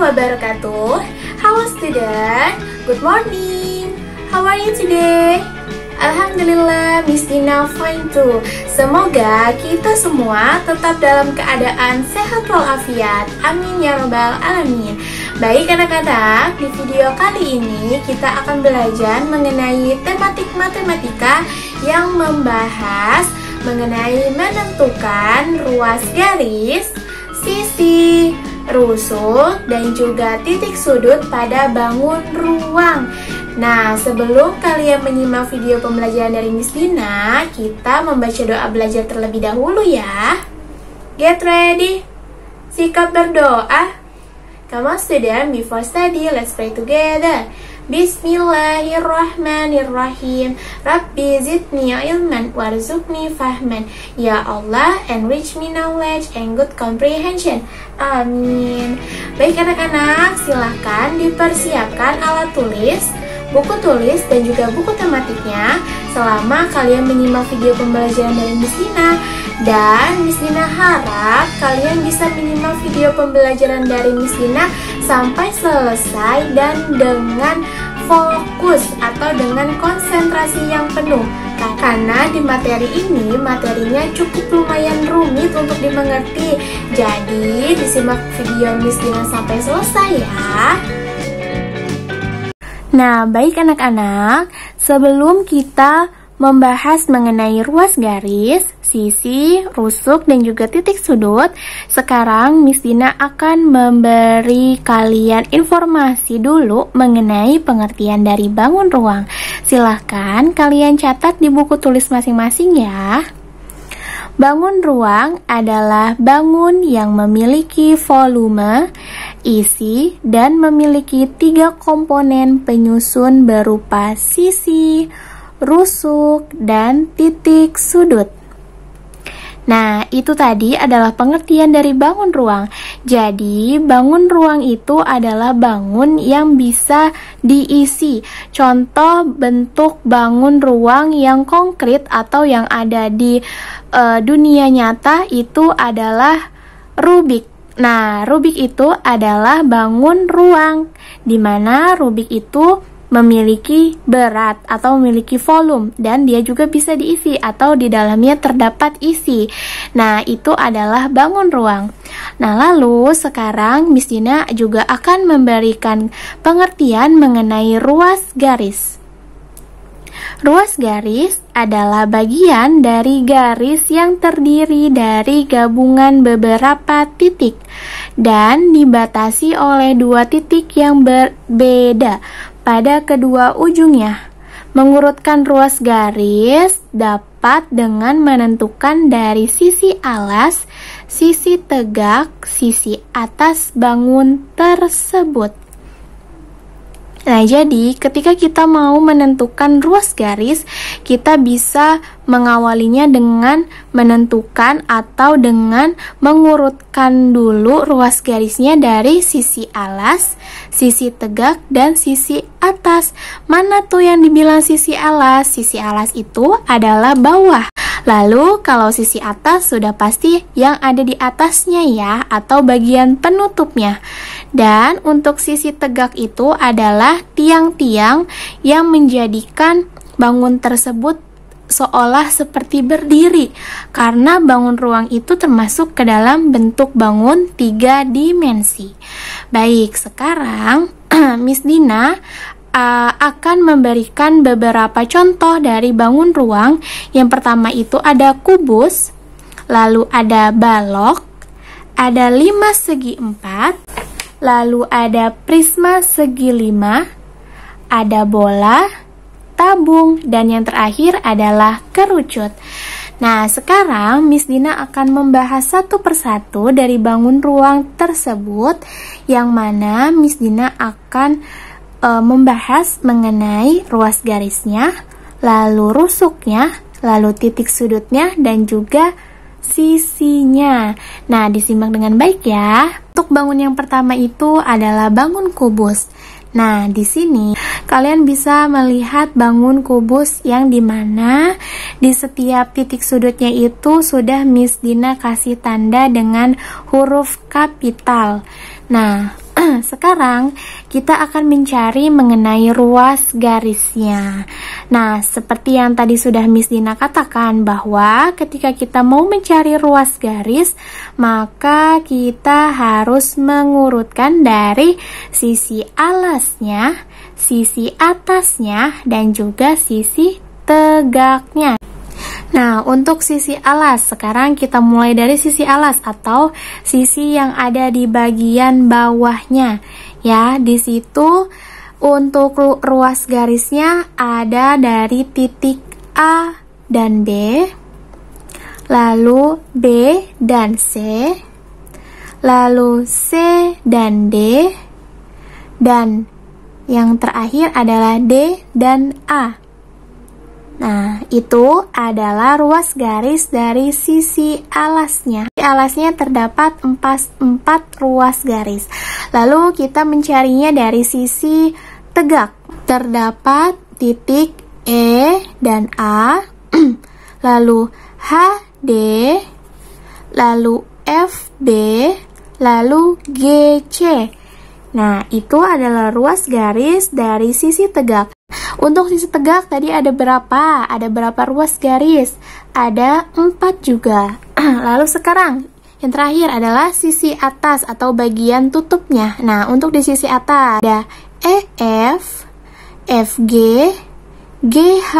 wabarakatuh. Hello student, good morning. How are you today? Alhamdulillah, Miss Dina fine too. Semoga kita semua tetap dalam keadaan sehat walafiat. Amin ya rabbal alamin. Baik anak-anak, di video kali ini kita akan belajar mengenai tematik matematika yang membahas mengenai menentukan ruas garis, sisi, rusuk, dan juga titik sudut pada bangun ruang. Nah, sebelum kalian menyimak video pembelajaran dari Miss Dina, kita membaca doa belajar terlebih dahulu ya. Get ready. Sikap berdoa. Come on student, before study, let's pray together. Bismillahirrahmanirrahim. Rabbi zidni ilman warzuqni fahman. Ya Allah, enrich me knowledge and good comprehension. Amin. Baik anak-anak, silahkan dipersiapkan alat tulis, buku tulis, dan juga buku tematiknya selama kalian menyimak video pembelajaran dari Miss Dina. Dan Miss Dina harap kalian bisa menyimak video pembelajaran dari Miss Dina sampai selesai dan dengan fokus atau dengan konsentrasi yang penuh. Karena di materi ini, materinya cukup lumayan rumit untuk dimengerti. Jadi disimak video Miss Dina sampai selesai ya. Nah, baik anak-anak, sebelum kita membahas mengenai ruas garis, sisi, rusuk, dan juga titik sudut, sekarang Miss Dina akan memberi kalian informasi dulu mengenai pengertian dari bangun ruang. Silahkan kalian catat di buku tulis masing-masing ya. Bangun ruang adalah bangun yang memiliki volume, isi, dan memiliki 3 komponen penyusun berupa sisi, rusuk, dan titik sudut. Nah, itu tadi adalah pengertian dari bangun ruang. Jadi, bangun ruang itu adalah bangun yang bisa diisi. Contoh bentuk bangun ruang yang konkret atau yang ada di dunia nyata itu adalah Rubik. Nah, Rubik itu adalah bangun ruang, di mana Rubik itu memiliki berat atau memiliki volume, dan dia juga bisa diisi atau di dalamnya terdapat isi. Nah, itu adalah bangun ruang. Nah, lalu sekarang Miss Dina juga akan memberikan pengertian mengenai ruas garis. Ruas garis adalah bagian dari garis yang terdiri dari gabungan beberapa titik dan dibatasi oleh 2 titik yang berbeda pada kedua ujungnya. Mengurutkan ruas garis dapat dengan menentukan dari sisi alas, sisi tegak, sisi atas bangun tersebut. Nah, jadi ketika kita mau menentukan ruas garis, kita bisa mengawalinya dengan menentukan atau dengan mengurutkan dulu ruas garisnya dari sisi alas, sisi tegak, dan sisi atas. Mana tuh yang dibilang sisi alas? Sisi alas itu adalah bawah. Lalu kalau sisi atas sudah pasti yang ada di atasnya ya, atau bagian penutupnya. Dan untuk sisi tegak itu adalah tiang-tiang yang menjadikan bangun tersebut seolah seperti berdiri, karena bangun ruang itu termasuk ke dalam bentuk bangun 3 dimensi. Baik, sekarang Miss Dina akan memberikan beberapa contoh dari bangun ruang. Yang pertama itu ada kubus, lalu ada balok, ada 5 segi 4, lalu ada prisma segi 5, ada bola, tabung, dan yang terakhir adalah kerucut. Nah, sekarang Miss Dina akan membahas satu persatu dari bangun ruang tersebut, yang mana Miss Dina akan membahas mengenai ruas garisnya, lalu rusuknya, lalu titik sudutnya, dan juga sisinya. Nah, disimak dengan baik ya. Untuk bangun yang pertama itu adalah bangun kubus. Nah, di sini kalian bisa melihat bangun kubus yang dimana di setiap titik sudutnya itu sudah Miss Dina kasih tanda dengan huruf kapital. Nah, Sekarang kita akan mencari mengenai ruas garisnya. Nah, seperti yang tadi sudah Miss Dina katakan bahwa ketika kita mau mencari ruas garis, maka kita harus mengurutkan dari sisi alasnya, sisi atasnya, dan juga sisi tegaknya. Nah, untuk sisi alas, sekarang kita mulai dari sisi alas atau sisi yang ada di bagian bawahnya. Ya, di situ untuk ruas garisnya ada dari titik A dan B, lalu B dan C, lalu C dan D, dan yang terakhir adalah D dan A. Nah, itu adalah ruas garis dari sisi alasnya. Di alasnya terdapat 4 ruas garis. Lalu kita mencarinya dari sisi tegak. Terdapat titik E dan A, lalu HD, lalu FB, lalu GC. Nah, itu adalah ruas garis dari sisi tegak. Untuk sisi tegak tadi ada berapa? Ada berapa ruas garis? Ada 4 juga. Lalu sekarang yang terakhir adalah sisi atas atau bagian tutupnya. Nah, untuk di sisi atas ada EF, FG, GH,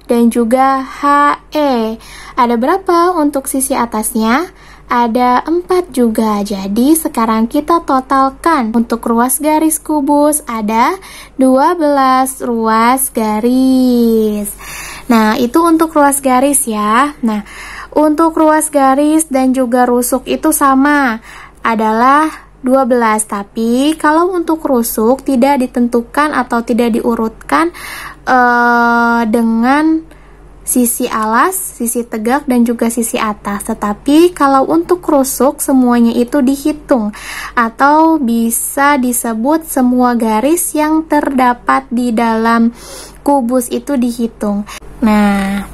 dan juga HE. Ada berapa untuk sisi atasnya? Ada 4 juga. Jadi sekarang kita totalkan. Untuk ruas garis kubus ada 12 ruas garis. Nah, itu untuk ruas garis ya. Nah, untuk ruas garis dan juga rusuk itu sama, adalah 12. Tapi kalau untuk rusuk tidak ditentukan atau tidak diurutkan dengan sisi alas, sisi tegak, dan juga sisi atas. Tetapi kalau untuk rusuk semuanya itu dihitung atau bisa disebut semua garis yang terdapat di dalam kubus itu dihitung. Nah,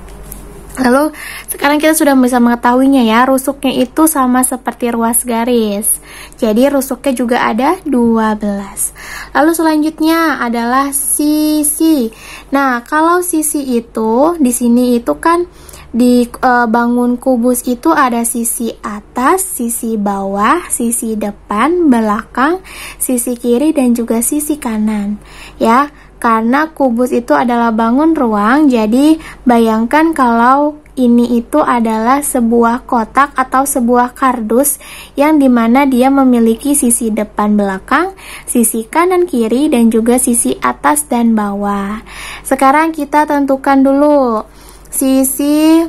lalu sekarang kita sudah bisa mengetahuinya ya, rusuknya itu sama seperti ruas garis. Jadi rusuknya juga ada 12. Lalu selanjutnya adalah sisi. Nah, kalau sisi itu di sini itu kan di bangun kubus itu ada sisi atas, sisi bawah, sisi depan, belakang, sisi kiri, dan juga sisi kanan. Ya, karena kubus itu adalah bangun ruang, jadi bayangkan kalau ini itu adalah sebuah kotak atau sebuah kardus yang dimana dia memiliki sisi depan belakang, sisi kanan kiri, dan juga sisi atas dan bawah. Sekarang kita tentukan dulu sisi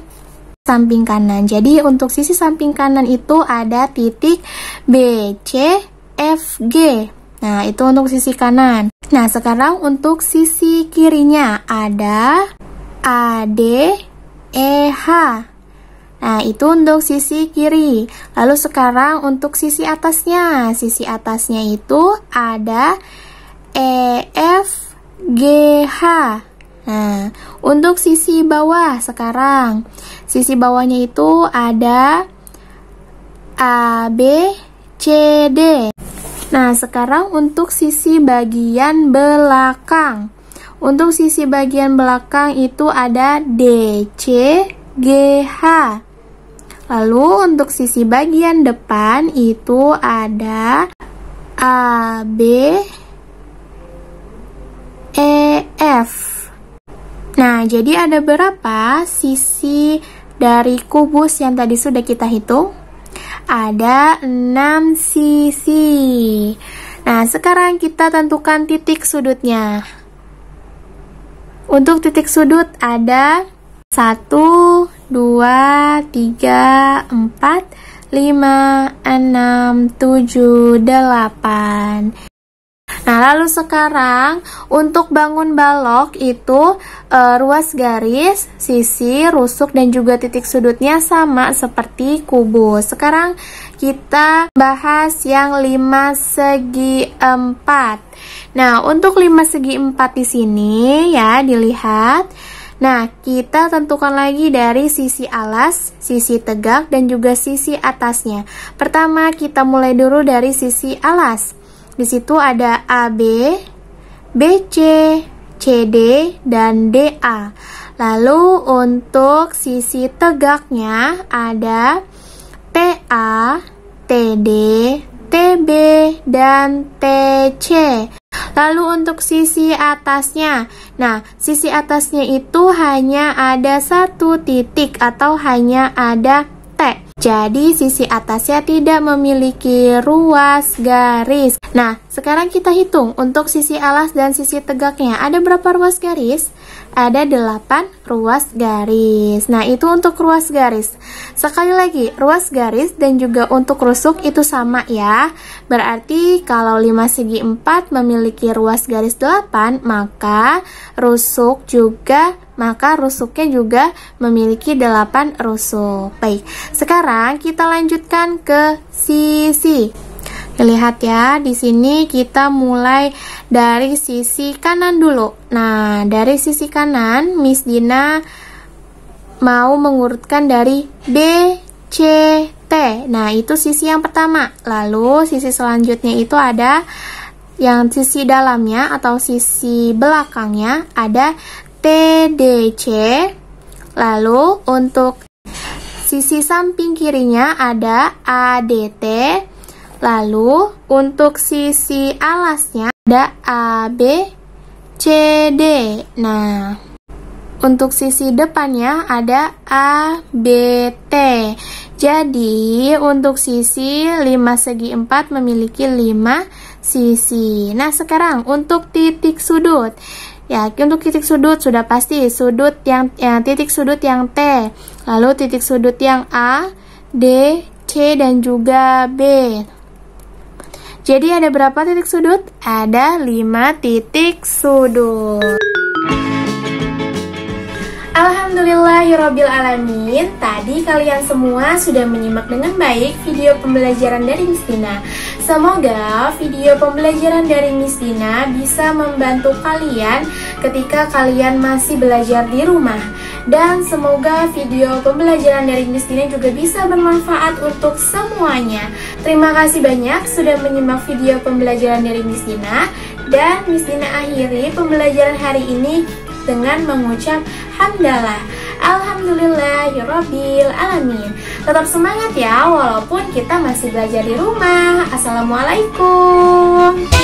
samping kanan. Jadi untuk sisi samping kanan itu ada titik B, C, F, G. Nah, itu untuk sisi kanan. Nah, sekarang untuk sisi kirinya ada A, D, E, H. Nah, itu untuk sisi kiri. Lalu sekarang untuk sisi atasnya. Sisi atasnya itu ada E, F, G, H. Nah, untuk sisi bawah sekarang. Sisi bawahnya itu ada A, B, C, D. Nah, sekarang untuk sisi bagian belakang. Untuk sisi bagian belakang itu ada D, C, G, H. Lalu untuk sisi bagian depan itu ada A, B, E, F. Nah, jadi ada berapa sisi dari kubus yang tadi sudah kita hitung? Ada 6 sisi. Nah, sekarang kita tentukan titik sudutnya. Untuk titik sudut ada 1, 2, 3, 4, 5, 6, 7, 8. Nah, lalu sekarang untuk bangun balok itu ruas garis, sisi, rusuk, dan juga titik sudutnya sama seperti kubus. Sekarang kita bahas yang 5 segi 4. Nah, untuk 5 segi 4 di sini ya, dilihat. Nah, kita tentukan lagi dari sisi alas, sisi tegak, dan juga sisi atasnya. Pertama, kita mulai dulu dari sisi alas. Di situ ada AB, BC, CD, dan DA. Lalu untuk sisi tegaknya ada TA, TD, TB, dan TC. Lalu untuk sisi atasnya, nah sisi atasnya itu hanya ada satu titik atau hanya ada T. Jadi sisi atasnya tidak memiliki ruas garis. Nah, sekarang kita hitung untuk sisi alas dan sisi tegaknya. Ada berapa ruas garis? Ada 8 ruas garis. Nah, itu untuk ruas garis. Sekali lagi, ruas garis dan juga untuk rusuk itu sama ya. Berarti kalau 5 segi 4 memiliki ruas garis 8, maka rusuknya juga memiliki 8 rusuk. Baik, sekarang kita lanjutkan ke sisi. Lihat ya, di sini kita mulai dari sisi kanan dulu. Nah, dari sisi kanan, Miss Dina mau mengurutkan dari B, C, T. Nah, itu sisi yang pertama. Lalu, sisi selanjutnya itu ada yang sisi dalamnya atau sisi belakangnya ada TDC. Lalu, untuk sisi samping kirinya ada ADT. Lalu untuk sisi alasnya ada AB, CD. Nah, untuk sisi depannya ada ABT. Jadi, untuk sisi 5 segi 4 memiliki 5 sisi. Nah, sekarang untuk titik sudut. Ya, untuk titik sudut sudah pasti titik sudut yang T. Lalu titik sudut yang A, D, C, dan juga B. Jadi ada berapa titik sudut? Ada 5 titik sudut. Alhamdulillahirrabbilalamin. Tadi kalian semua sudah menyimak dengan baik video pembelajaran dari Miss Dina. Semoga video pembelajaran dari Miss Dina bisa membantu kalian ketika kalian masih belajar di rumah. Dan semoga video pembelajaran dari Miss Dina juga bisa bermanfaat untuk semuanya. Terima kasih banyak sudah menyimak video pembelajaran dari Miss Dina. Dan Miss Dina akhiri pembelajaran hari ini dengan mengucap hamdalah. Alhamdulillahirabbil alamin. Tetap semangat ya walaupun kita masih belajar di rumah. Assalamualaikum.